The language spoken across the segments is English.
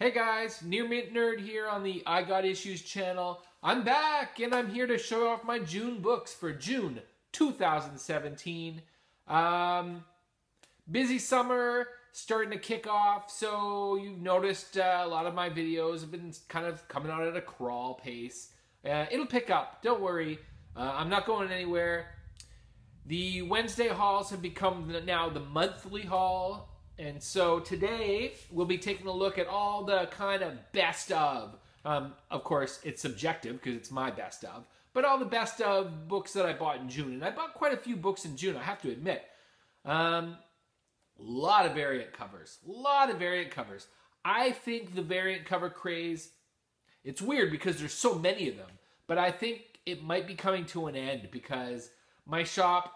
Hey guys, Near Mint Nerd here on the I Got Issues channel. I'm back and I'm here to show off my June books for June 2017. Busy summer, starting to kick off, so you've noticed a lot of my videos have been kind of coming out at a crawl pace. It'll pick up, don't worry. I'm not going anywhere. The Wednesday hauls have become now the monthly haul. And so today we'll be taking a look at all the kind of best of. Of course, it's subjective because it's my best of. But all the best of books that I bought in June. And I bought quite a few books in June, I have to admit. Lot of variant covers. I think the variant cover craze, it's weird because there's so many of them. But I think it might be coming to an end because my shop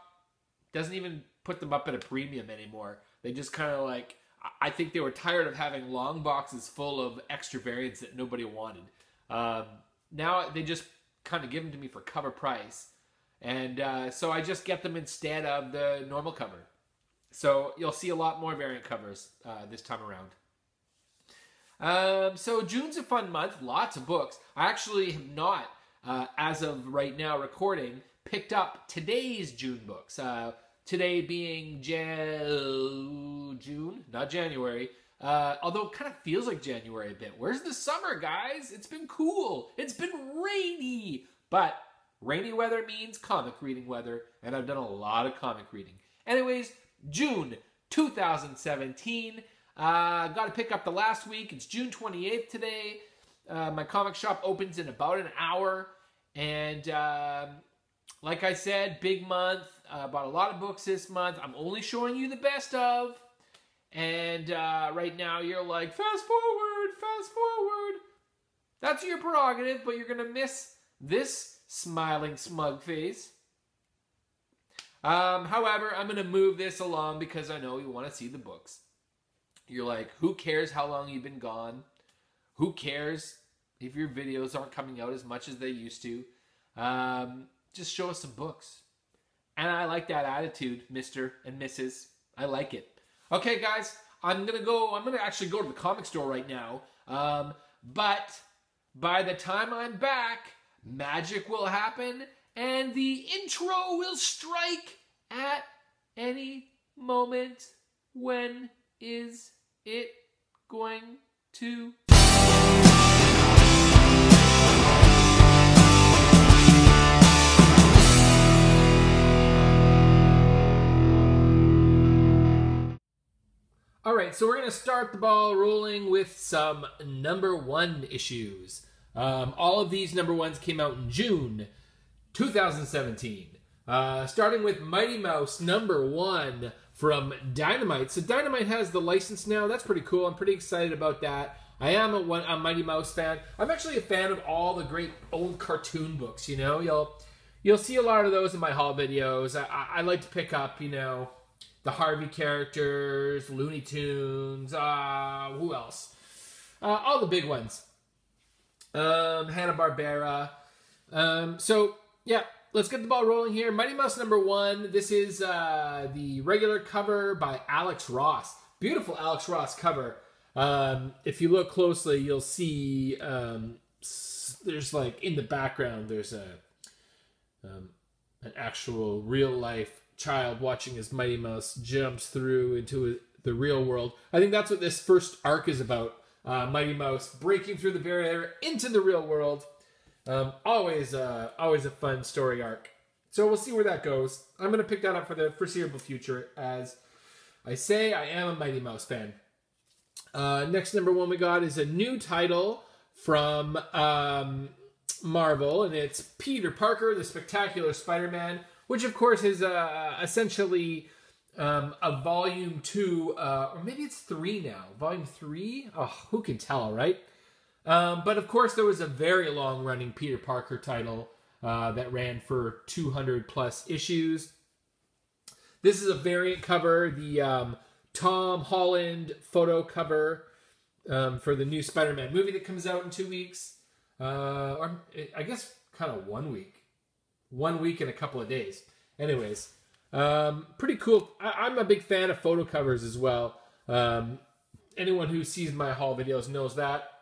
doesn't even put them up at a premium anymore. They just kind of like, I think they were tired of having long boxes full of extra variants that nobody wanted. Now they just kind of give them to me for cover price. And so I just get them instead of the normal cover. So you'll see a lot more variant covers this time around. So June's a fun month, lots of books. I actually have not, as of right now recording, picked up today's June books. Today being June, not January. Although it kind of feels like January a bit. Where's the summer, guys? It's been cool. It's been rainy. But rainy weather means comic reading weather. And I've done a lot of comic reading. Anyways, June 2017. Got to pick up the last week. It's June 28th today. My comic shop opens in about an hour. And like I said, big month. Bought a lot of books this month. I'm only showing you the best of. And right now you're like, fast forward, fast forward. That's your prerogative, but you're going to miss this smiling smug face. However, I'm going to move this along because I know you want to see the books. You're like, who cares how long you've been gone? Who cares if your videos aren't coming out as much as they used to? Just show us some books. And I like that attitude, Mr. and Mrs. I like it. Okay, guys, I'm going to actually go to the comic store right now. But by the time I'm back, magic will happen and the intro will strike at any moment. When is it going to? All right, so we're going to start the ball rolling with some #1 issues. All of these #1s came out in June 2017. Starting with Mighty Mouse #1 from Dynamite. So Dynamite has the license now. That's pretty cool. I'm pretty excited about that. I am a Mighty Mouse fan. I'm actually a fan of all the great old cartoon books, you know. You'll see a lot of those in my haul videos. I like to pick up, you know, the Harvey characters, Looney Tunes, who else? All the big ones. Hanna-Barbera. So, yeah, let's get the ball rolling here. Mighty Mouse #1. This is the regular cover by Alex Ross. Beautiful Alex Ross cover. If you look closely, you'll see there's like, in the background, there's an actual real-life child watching as Mighty Mouse jumps through into the real world. I think that's what this first arc is about. Mighty Mouse breaking through the barrier into the real world. Always a fun story arc. So we'll see where that goes. I'm going to pick that up for the foreseeable future. As I say, I am a Mighty Mouse fan. Next #1 we got is a new title from Marvel, and it's Peter Parker, the Spectacular Spider-Man, which of course is essentially a volume 2, or maybe it's 3 now. Volume 3? Oh, who can tell, right? But of course there was a very long-running Peter Parker title that ran for 200 plus issues. This is a variant cover, the Tom Holland photo cover for the new Spider-Man movie that comes out in 2 weeks. Or I guess kind of 1 week. 1 week and a couple of days. Anyways, pretty cool. I'm a big fan of photo covers as well. Anyone who sees my haul videos knows that.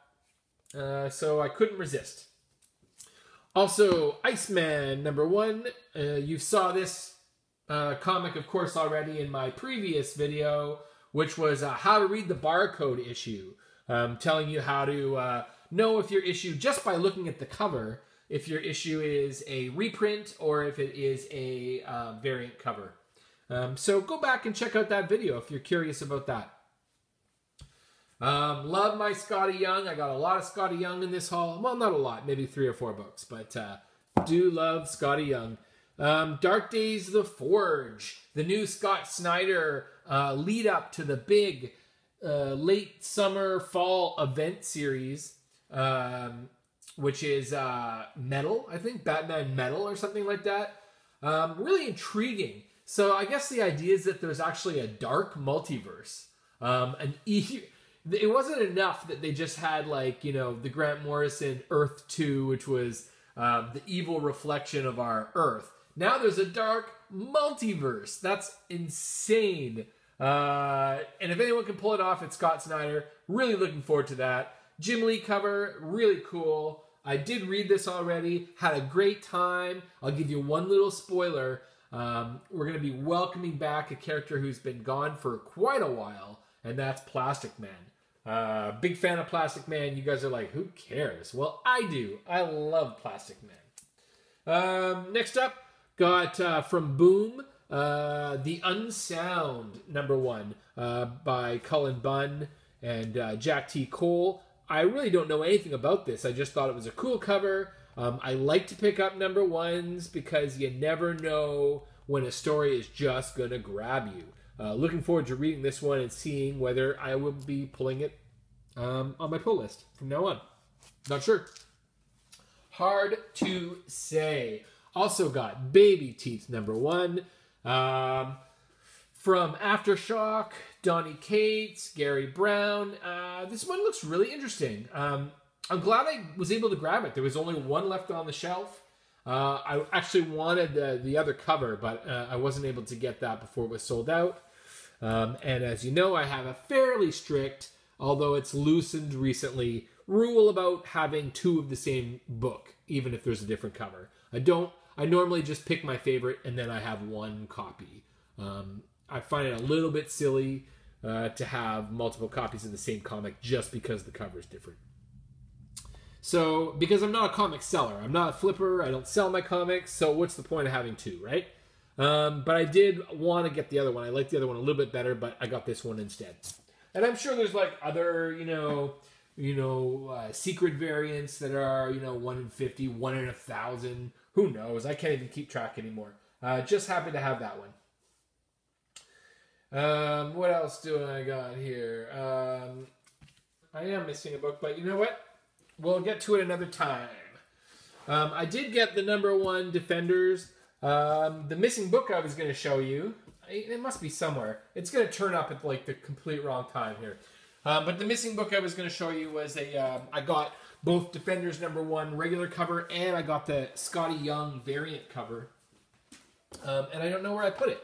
So I couldn't resist. Also, Iceman #1. You saw this comic, of course, already in my previous video, which was how to read the barcode issue. Telling you how to know if your issue, just by looking at the cover, if your issue is a reprint or if it is a variant cover. So go back and check out that video if you're curious about that. Love my Scotty Young. I got a lot of Scotty Young in this haul. Well, not a lot, maybe 3 or 4 books, but do love Scotty Young. Dark Days of the Forge, the new Scott Snyder lead up to the big late summer fall event series, which is Metal, I think, Batman Metal or something like that. Really intriguing. So I guess the idea is that there's actually a dark multiverse. It wasn't enough that they just had, like, you know, the Grant Morrison Earth 2, which was the evil reflection of our Earth. Now there's a dark multiverse. That's insane. And if anyone can pull it off, it's Scott Snyder. Really looking forward to that. Jim Lee cover, really cool. I did read this already. Had a great time. I'll give you one little spoiler. We're going to be welcoming back a character who's been gone for quite a while, and that's Plastic Man. Big fan of Plastic Man. You guys are like, who cares? Well, I do. I love Plastic Man. Next up, got from Boom, The Unsound #1 by Cullen Bunn and Jack T. Cole. I really don't know anything about this. I just thought it was a cool cover. I like to pick up #1s because you never know when a story is just going to grab you. Looking forward to reading this one and seeing whether I will be pulling it on my pull list from now on. Not sure. Hard to say. Also got Baby Teeth #1. From Aftershock, Donny Cates, Gary Brown. This one looks really interesting. I'm glad I was able to grab it. There was only one left on the shelf. I actually wanted the other cover, but I wasn't able to get that before it was sold out. And as you know, I have a fairly strict, although it's loosened recently, rule about having 2 of the same book, even if there's a different cover. I normally just pick my favorite and then I have 1 copy. I find it a little bit silly to have multiple copies of the same comic just because the cover is different. So, because I'm not a comic seller, I'm not a flipper, I don't sell my comics, so what's the point of having 2, right? But I did want to get the other one. I like the other one a little bit better, but I got this one instead. And I'm sure there's like other, secret variants that are, 1 in 50, 1 in 1,000. Who knows? I can't even keep track anymore. Just happy to have that one. What else do I got here? I am missing a book, but you know what? We'll get to it another time. I did get the #1 Defenders. The missing book I was going to show you, it must be somewhere. It's going to turn up at like the complete wrong time here. But the missing book I was going to show you was I got both Defenders #1 regular cover and I got the Scotty Young variant cover. And I don't know where I put it.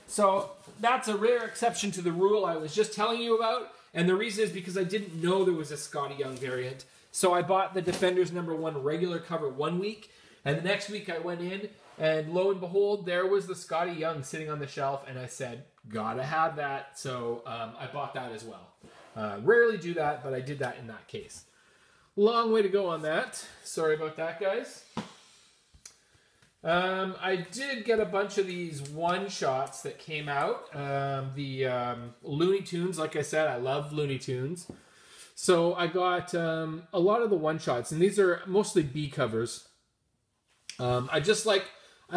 So that's a rare exception to the rule I was just telling you about. And the reason is because I didn't know there was a Scotty Young variant. So I bought the Defenders #1 regular cover 1 week. And the next week I went in and lo and behold, there was the Scotty Young sitting on the shelf. And I said, gotta have that. So I bought that as well. Rarely do that, but I did that in that case. Long way to go on that. Sorry about that, guys. I did get a bunch of these one-shots that came out. The Looney Tunes, like I said, I love Looney Tunes. So I got a lot of the one-shots, and these are mostly B covers. I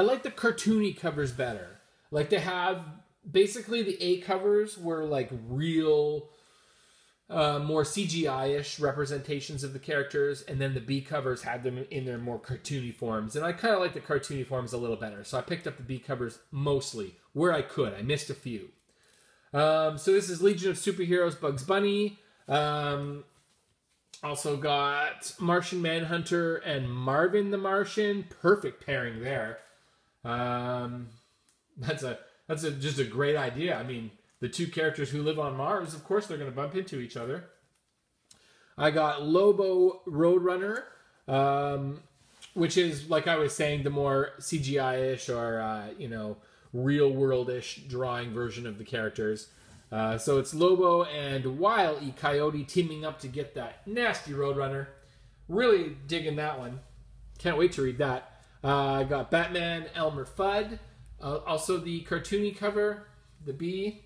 like the cartoony covers better. Like they have, basically the A covers were like real, more CGI-ish representations of the characters, and then the B covers had them in their more cartoony forms. And I kind of like the cartoony forms a little better, so I picked up the B covers mostly, where I could. I missed a few. So this is Legion of Superheroes Bugs Bunny. Also got Martian Manhunter and Marvin the Martian. Perfect pairing there. That's just a great idea. I mean, the two characters who live on Mars, of course they're going to bump into each other. I got Lobo Roadrunner, which is, like I was saying, the more CGI-ish or, you know, real-world-ish drawing version of the characters. So it's Lobo and Wile E. Coyote teaming up to get that nasty Roadrunner. Really digging that one. Can't wait to read that. I got Batman, Elmer Fudd. Also the cartoony cover, the B.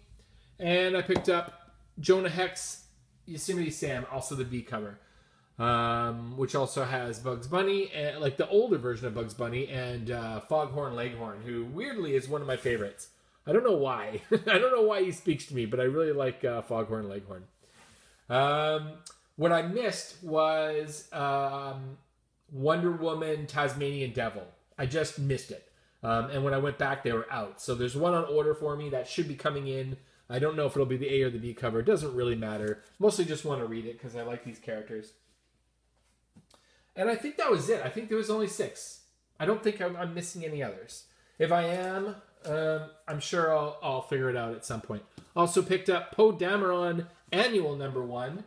And I picked up Jonah Hex, Yosemite Sam, also the B cover. Which also has Bugs Bunny, and, like the older version of Bugs Bunny, and Foghorn Leghorn, who weirdly is one of my favorites. I don't know why. I don't know why he speaks to me, but I really like Foghorn Leghorn. What I missed was Wonder Woman, Tasmanian Devil. I just missed it. And when I went back, they were out. So there's one on order for me that should be coming in. I don't know if it'll be the A or the B cover. It doesn't really matter. Mostly just want to read it because I like these characters. And I think that was it. I think there was only 6. I don't think I'm missing any others. If I am, I'm sure I'll figure it out at some point. Also picked up Poe Dameron Annual #1.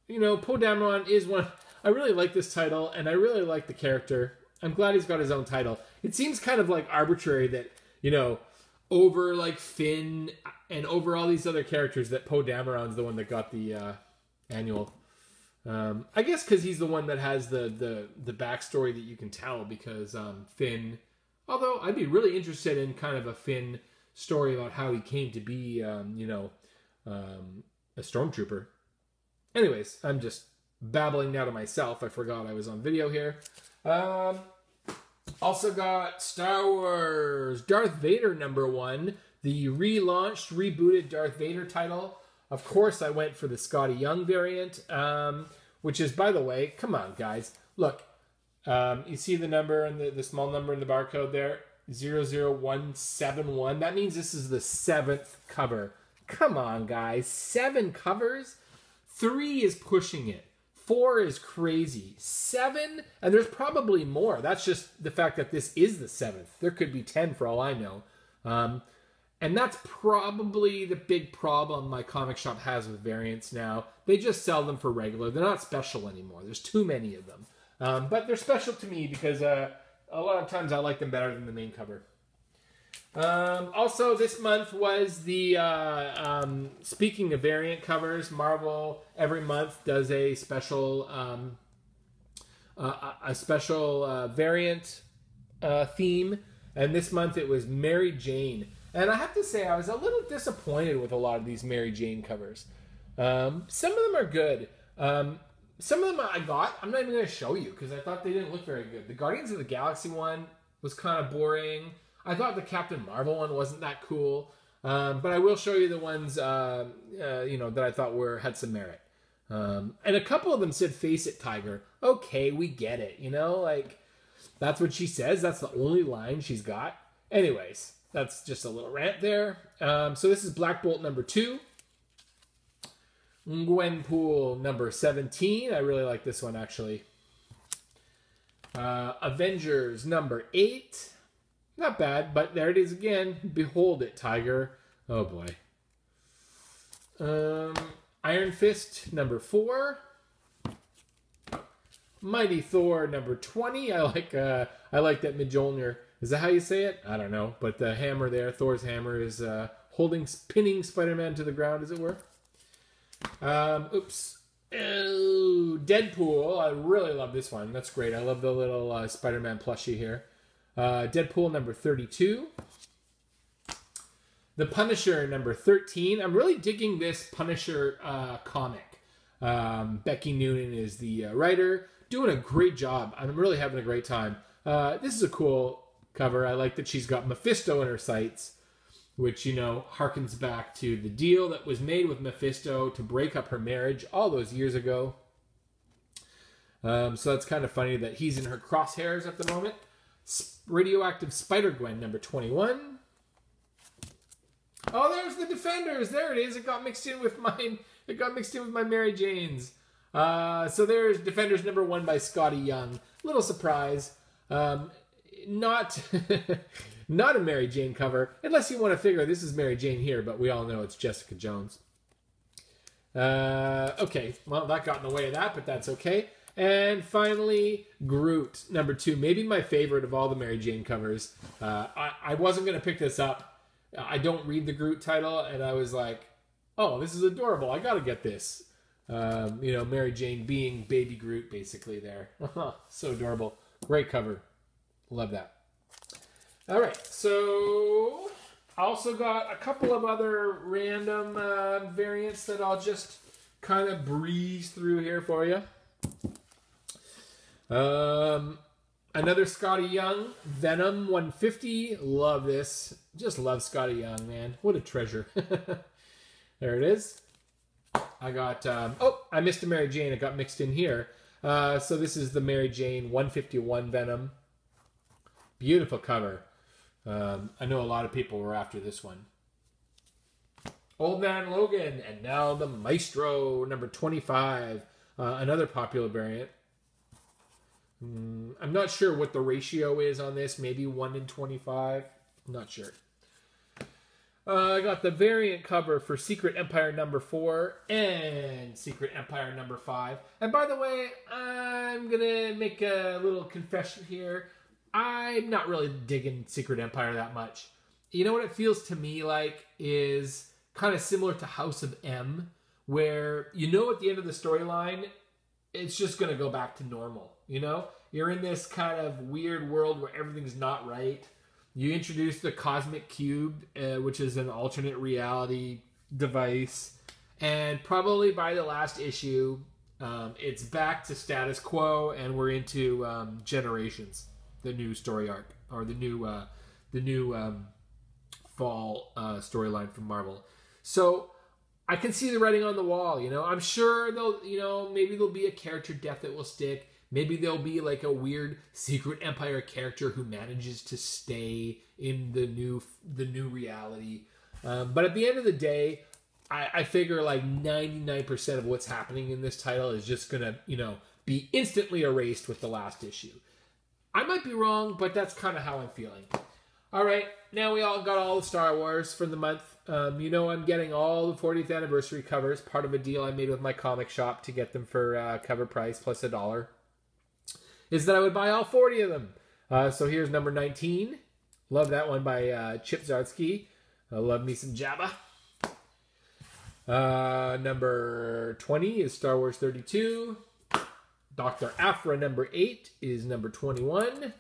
You know, Poe Dameron is one... I really like this title, and I really like the character. I'm glad he's got his own title. It seems kind of like arbitrary that, you know, over like Finn and over all these other characters, that Poe Dameron's the one that got the annual. I guess because he's the one that has the backstory that you can tell, because Finn... Although I'd be really interested in kind of a Finn story about how he came to be, you know, a stormtrooper. Anyways, I'm just babbling now to myself. I forgot I was on video here. Also got Star Wars Darth Vader #1, the relaunched, rebooted Darth Vader title. Of course, I went for the Scotty Young variant, which is, by the way, come on, guys. Look, you see the number and the small number in the barcode there? 00171. That means this is the 7th cover. Come on, guys. 7 covers? 3 is pushing it. 4 is crazy. 7? And there's probably more. That's just the fact that this is the 7th. There could be 10 for all I know. And that's probably the big problem my comic shop has with variants now. They just sell them for regular. They're not special anymore. There's too many of them. But they're special to me because a lot of times I like them better than the main cover. Also, this month was the, speaking of variant covers, Marvel every month does a special variant theme. And this month it was Mary Jane. And I have to say, I was a little disappointed with a lot of these Mary Jane covers. Some of them are good. Some of them I got, I'm not even going to show you because I thought they didn't look very good. The Guardians of the Galaxy one was kind of boring. I thought the Captain Marvel one wasn't that cool. But I will show you the ones, you know, that I thought had some merit. And a couple of them said, "Face it, Tiger." Okay, we get it. You know, like, that's what she says. That's the only line she's got. Anyways, that's just a little rant there. So this is Black Bolt #2. Gwenpool #17. I really like this one, actually. Avengers #8. Not bad, but there it is again. Behold it, Tiger. Oh, boy. Iron Fist #4. Mighty Thor #20. I like that Mjolnir. Is that how you say it? I don't know. But the hammer there, Thor's hammer, is pinning Spider-Man to the ground, as it were. Oops. Oh, Deadpool. I really love this one. That's great. I love the little Spider-Man plushie here. Deadpool #32. The Punisher #13. I'm really digging this Punisher comic. Becky Noonan is the writer. Doing a great job. I'm really having a great time. This is a cool cover. I like that she's got Mephisto in her sights, which, you know, harkens back to the deal that was made with Mephisto to break up her marriage all those years ago. So that's kind of funny that he's in her crosshairs at the moment. Radioactive Spider-Gwen #21. Oh, there's the Defenders. There it is. It got mixed in with mine. It got mixed in with my Mary Jane's. So there's Defenders #1 by Scotty Young. Little surprise. Not Not a Mary Jane cover, unless you want to figure this is Mary Jane here, but we all know it's Jessica Jones. Okay, well, that got in the way of that, but that's okay. And finally, Groot, number 2. Maybe my favorite of all the Mary Jane covers. I wasn't going to pick this up. I don't read the Groot title, and I was like, oh, this is adorable. I got to get this. You know, Mary Jane being baby Groot, basically, there. So adorable. Great cover. Love that. All right, so I also got a couple of other random variants that I'll just kind of breeze through here for you. Another Scotty Young, Venom 150. Love this. Just love Scotty Young, man. What a treasure. There it is. I got, oh, I missed a Mary Jane. It got mixed in here. So this is the Mary Jane 151 Venom. Beautiful cover. I know a lot of people were after this one. Old Man Logan, and now the Maestro, number 25. Another popular variant. I'm not sure what the ratio is on this. Maybe 1 in 25. I'm not sure. I got the variant cover for Secret Empire number 4 and Secret Empire number 5. And by the way, I'm going to make a little confession here. I'm not really digging Secret Empire that much. You know what it feels to me like is kind of similar to House of M, where you know at the end of the storyline, it's just going to go back to normal. You know, you're in this kind of weird world where everything's not right. You introduce the Cosmic Cube, which is an alternate reality device. And probably by the last issue, it's back to status quo, and we're into Generations, the new story arc, or the new fall storyline from Marvel. So I can see the writing on the wall. You know, I'm sure they'll, you know, maybe there'll be a character death that will stick. Maybe there'll be like a weird Secret Empire character who manages to stay in the new reality. But at the end of the day, I figure like 99% of what's happening in this title is just gonna, you know, be instantly erased with the last issue. I might be wrong, but that's kind of how I'm feeling. All right, now we all got all the Star Wars for the month. You know, I'm getting all the 40th anniversary covers, part of a deal I made with my comic shop to get them for cover price plus $1. Is that I would buy all 40 of them. So here's number 19. Love that one by Chip Zdarsky. I love me some Jabba. Number 20 is Star Wars 32. Dr. Aphra number 8 is number 21.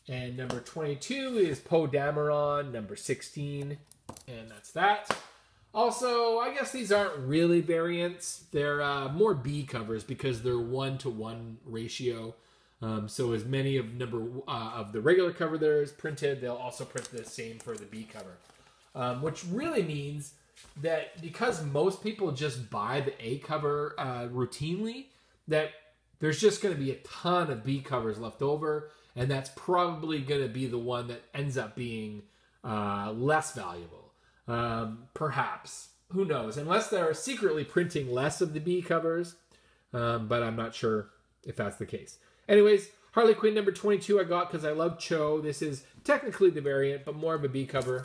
And number 22 is Poe Dameron number 16. And that's that. Also, I guess these aren't really variants. They're more B covers because they're 1-to-1 ratio. So as many of of the regular cover there is printed, they'll also print the same for the B cover. Which really means that because most people just buy the A cover routinely, that there's just going to be a ton of B covers left over, and that's probably going to be the one that ends up being less valuable. Perhaps. Who knows? Unless they're secretly printing less of the B covers, but I'm not sure if that's the case. Anyways, Harley Quinn number 22 I got because I love Cho. This is technically the variant, but more of a B cover.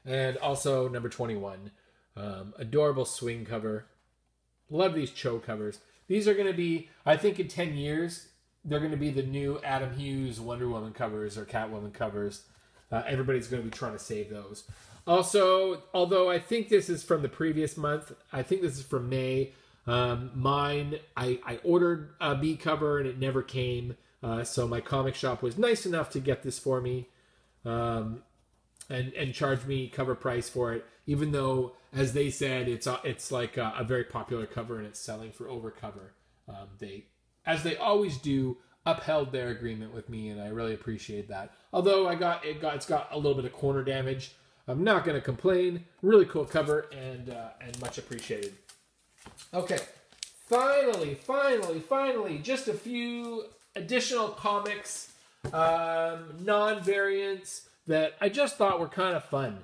And also number 21. Adorable swing cover. Love these Cho covers. These are going to be, I think in 10 years, they're going to be the new Adam Hughes Wonder Woman covers or Catwoman covers. Everybody's going to be trying to save those. Also, although I think this is from the previous month, I think this is from May. Mine, I ordered a B cover and it never came. So my comic shop was nice enough to get this for me. And charge me cover price for it, even though, as they said, it's like a very popular cover and it's selling for over cover. They, as they always do, upheld their agreement with me, and I really appreciate that. Although it's got a little bit of corner damage. I'm not going to complain. Really cool cover and much appreciated. Okay, finally, just a few additional comics, non-variants that I just thought were kind of fun.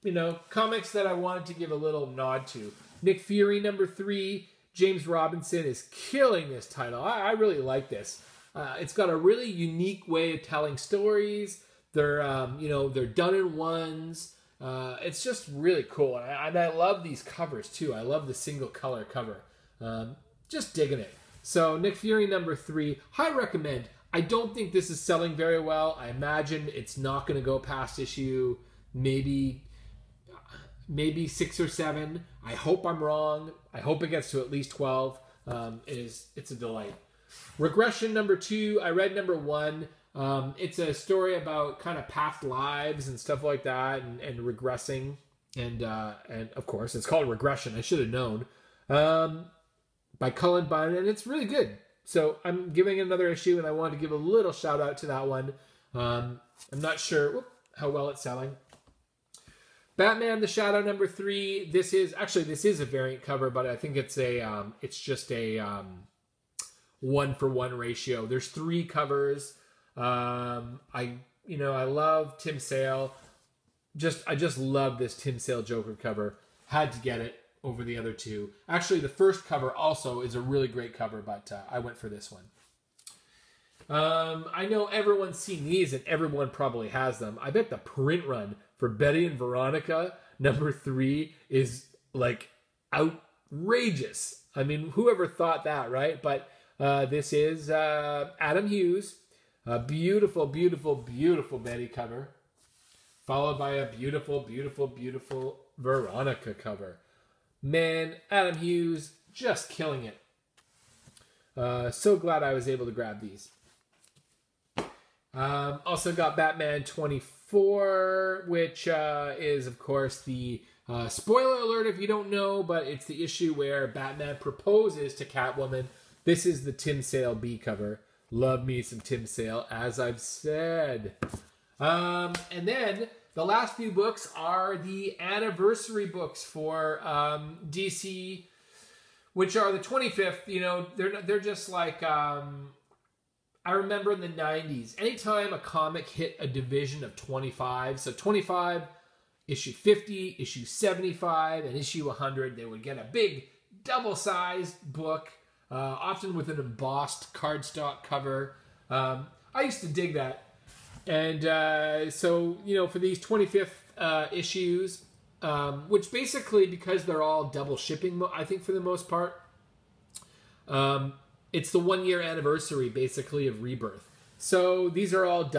You know, comics that I wanted to give a little nod to. Nick Fury number 3. James Robinson is killing this title. I really like this. It's got a really unique way of telling stories. They're they're done in ones. It's just really cool, and I love these covers too. I love the single color cover. Just digging it. So Nick Fury #3, high recommend. I don't think this is selling very well. I imagine it's not going to go past issue maybe 6 or 7. I hope I'm wrong. I hope it gets to at least 12. It's a delight. Regression #2. I read #1. It's a story about kind of past lives and stuff like that, and regressing, and of course it's called Regression. I should have known. By Cullen Bunn, and it's really good. So I'm giving it another issue, and I wanted to give a little shout out to that one. I'm not sure how well it's selling. Batman: The Shadow #3. This is a variant cover, but I think it's just a 1-for-1 ratio. There's 3 covers. I love Tim Sale. I just love this Tim Sale Joker cover. Had to get it over the other 2. Actually, the first cover also is a really great cover, but I went for this one. I know everyone's seen these, and everyone probably has them. I bet the print run for Betty and Veronica #3 is like outrageous. I mean, whoever thought that, right? But this is Adam Hughes. A beautiful, beautiful, beautiful Betty cover, followed by a beautiful, beautiful, beautiful Veronica cover. Man, Adam Hughes just killing it. So glad I was able to grab these. Also got Batman 24, which is, of course, the spoiler alert if you don't know, but it's the issue where Batman proposes to Catwoman. This is the Tim Sale B cover. Love me some Tim Sale, as I've said. And then the last few books are the anniversary books for DC, which are the 25th. You know, they're just like, I remember in the 90s, anytime a comic hit a division of 25, so 25, issue 50, issue 75, and issue 100, they would get a big double-sized book, often with an embossed cardstock cover. I used to dig that. And so, you know, for these 25th issues, which basically, because they're all double shipping, I think for the most part, it's the 1-year anniversary, basically, of Rebirth. So these are all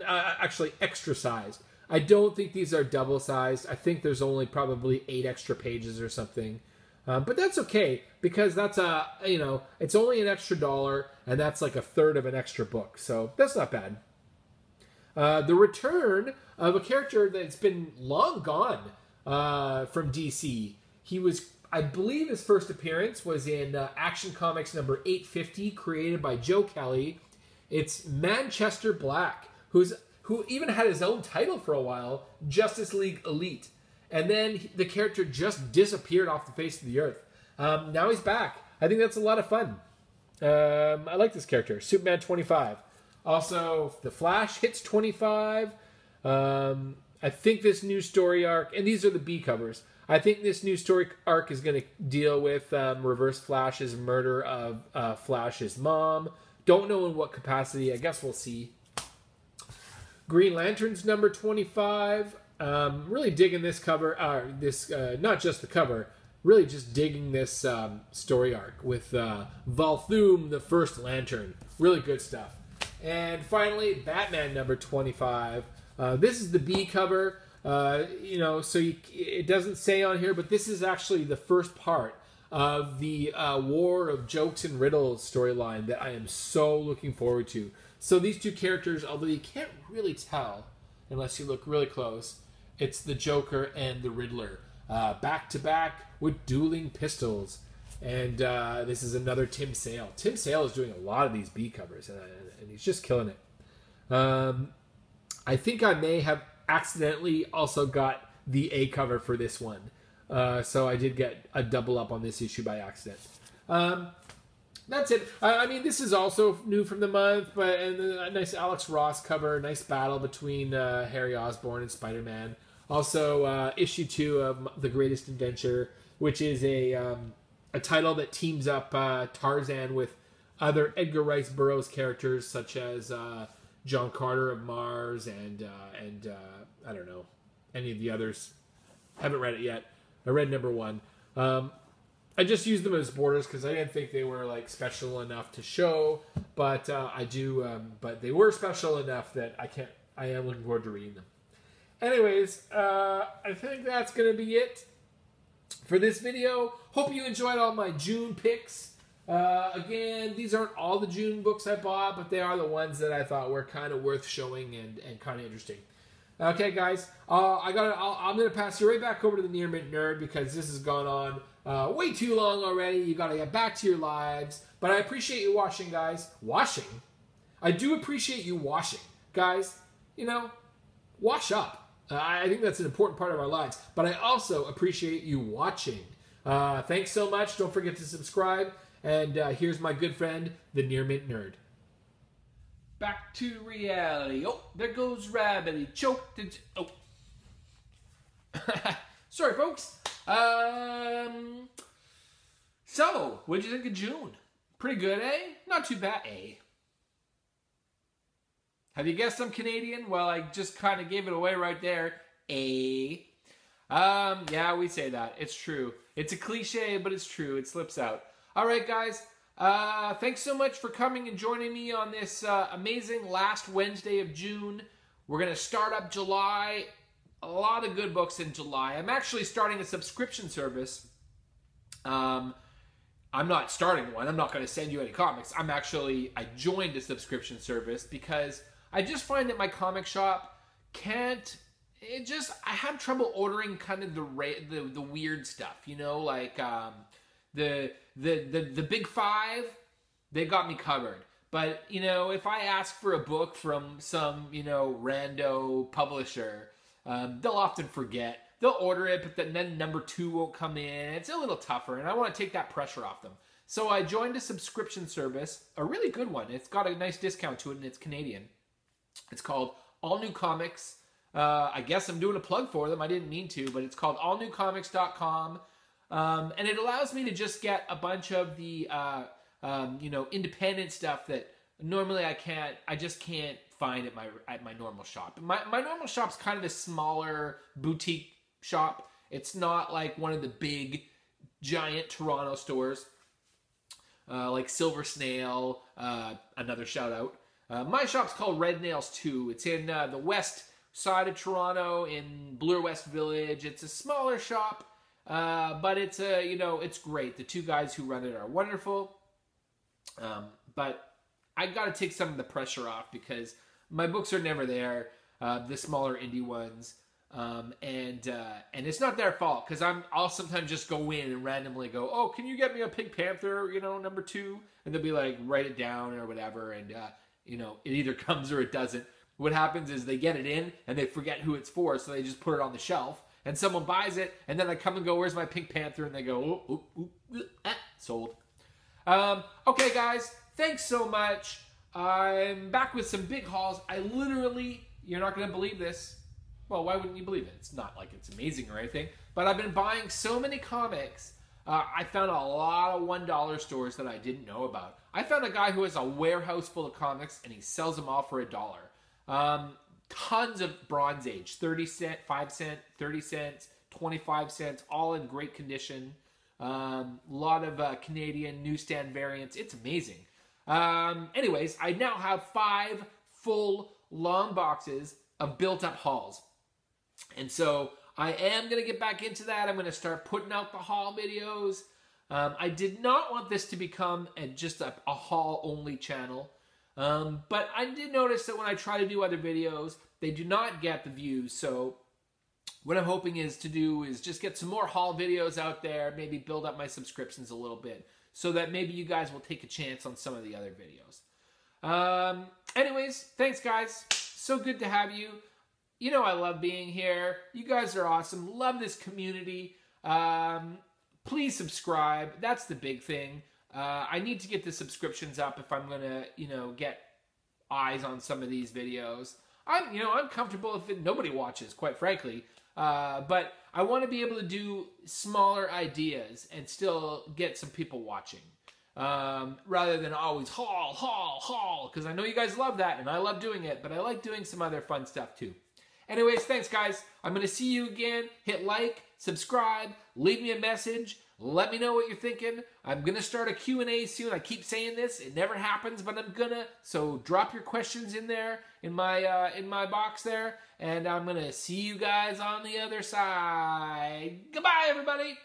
actually extra sized. I don't think these are double sized. I think there's only probably 8 extra pages or something. But that's okay, because that's it's only an extra $1, and that's like a third of an extra book. So that's not bad. The return of a character that's been long gone from DC. He was, I believe his first appearance was in Action Comics number 850, created by Joe Kelly. It's Manchester Black, who even had his own title for a while, Justice League Elite. And then the character just disappeared off the face of the earth. Now he's back. I think that's a lot of fun. I like this character. Superman 25. Also, The Flash hits 25. I think this new story arc, and these are the B covers, I think this new story arc is going to deal with Reverse Flash's murder of Flash's mom. Don't know in what capacity. I guess we'll see. Green Lantern's number 25. Really digging this cover. Not just the cover. Really just digging this story arc with Volthoom, the First Lantern. Really good stuff. And finally, Batman number 25. This is the B cover. It doesn't say on here, but this is actually the first part of the War of Jokes and Riddles storyline that I am so looking forward to. So these two characters, although you can't really tell unless you look really close, it's the Joker and the Riddler, back to back with dueling pistols. And this is another Tim Sale. Tim Sale is doing a lot of these B covers, and he's just killing it. I think I may have accidentally also got the A cover for this one. So I did get a double up on this issue by accident. That's it. I mean, this is also new from the month, and a nice Alex Ross cover, nice battle between Harry Osborn and Spider-Man. Also, issue 2 of The Greatest Adventure, which is a title that teams up Tarzan with other Edgar Rice Burroughs characters such as John Carter of Mars and I don't know any of the others. Haven't read it yet. I read number 1. I just used them as borders because I didn't think they were like special enough to show, but I do. But they were special enough that I am looking forward to reading them. Anyways, I think that's gonna be it for this video. Hope you enjoyed all my June picks. Again, these aren't all the June books I bought, but they are the ones that I thought were kind of worth showing and kind of interesting. Okay, guys, I'm gonna pass you right back over to the Near Mint Nerd because this has gone on way too long already. You gotta get back to your lives. But I appreciate you watching, guys. Washing? I do appreciate you washing, guys. You know, wash up. I think that's an important part of our lives. But I also appreciate you watching. Thanks so much. Don't forget to subscribe. And here's my good friend, the Near Mint Nerd. Back to reality. Oh, there goes Rabbit. He choked. Oh. Sorry, folks. So, what did you think of June? Pretty good, eh? Not too bad, eh? Have you guessed I'm Canadian? Well, I just kind of gave it away right there. Eh? Yeah, we say that. It's true. It's a cliche, but it's true. It slips out. All right, guys. Thanks so much for coming and joining me on this amazing last Wednesday of June. We're going to start up July. A lot of good books in July. I'm actually starting a subscription service. I'm not starting one. I'm not going to send you any comics. I joined a subscription service because I just find that my comic shop I have trouble ordering kind of the weird stuff, you know, like the big 5, they got me covered. But, you know, if I ask for a book from some, you know, rando publisher, they'll often forget. They'll order it, but then number 2 won't come in. It's a little tougher, and I want to take that pressure off them. So I joined a subscription service, a really good one. It's got a nice discount to it, and it's Canadian. It's called All New Comics. I guess I'm doing a plug for them. I didn't mean to, but it's called allnewcomics.com. And it allows me to just get a bunch of the, you know, independent stuff that normally I just can't find at my normal shop. My normal shop's kind of a smaller boutique shop. It's not like one of the big, giant Toronto stores, like Silver Snail, another shout out. My shop's called Red Nails 2. It's in the west side of Toronto in Bloor West Village. It's a smaller shop. But it's you know, it's great. The 2 guys who run it are wonderful. But I got to take some of the pressure off because my books are never there. The smaller indie ones, and it's not their fault because I'll sometimes just go in and randomly go, oh, can you get me a Pink Panther, you know, number 2, and they'll be like, write it down or whatever, and you know, it either comes or it doesn't. What happens is they get it in and they forget who it's for, so they just put it on the shelf. And someone buys it, and then I come and go, where's my Pink Panther? And they go, sold. Okay, guys, thanks so much. I'm back with some big hauls. I literally, you're not going to believe this. Well, why wouldn't you believe it? It's not like it's amazing or anything. But I've been buying so many comics. I found a lot of $1 stores that I didn't know about. I found a guy who has a warehouse full of comics, and he sells them all for $1. Tons of Bronze Age, 30 cent, 5 cent, 30 cents, 25 cents, all in great condition. Lot of Canadian newsstand variants. It's amazing. Anyways, I now have 5 full long boxes of built-up hauls. And so I am going to get back into that. I'm going to start putting out the haul videos. I did not want this to become just a haul-only channel. But I did notice that when I try to do other videos, they do not get the views. So what I'm hoping is to do is just get some more haul videos out there, maybe build up my subscriptions a little bit so that maybe you guys will take a chance on some of the other videos. Anyways, thanks guys. So good to have you. You know I love being here. You guys are awesome. Love this community. Please subscribe. That's the big thing. I need to get the subscriptions up if I'm gonna, you know, get eyes on some of these videos. I'm comfortable if nobody watches, quite frankly. But I want to be able to do smaller ideas and still get some people watching. rather than always haul, because I know you guys love that, and I love doing it, but I like doing some other fun stuff too. Anyways, thanks guys. I'm going to see you again. Hit like, subscribe, leave me a message. Let me know what you're thinking. I'm going to start a Q&A soon. I keep saying this. It never happens, but I'm going to. So drop your questions in there, in my box there. And I'm going to see you guys on the other side. Goodbye, everybody.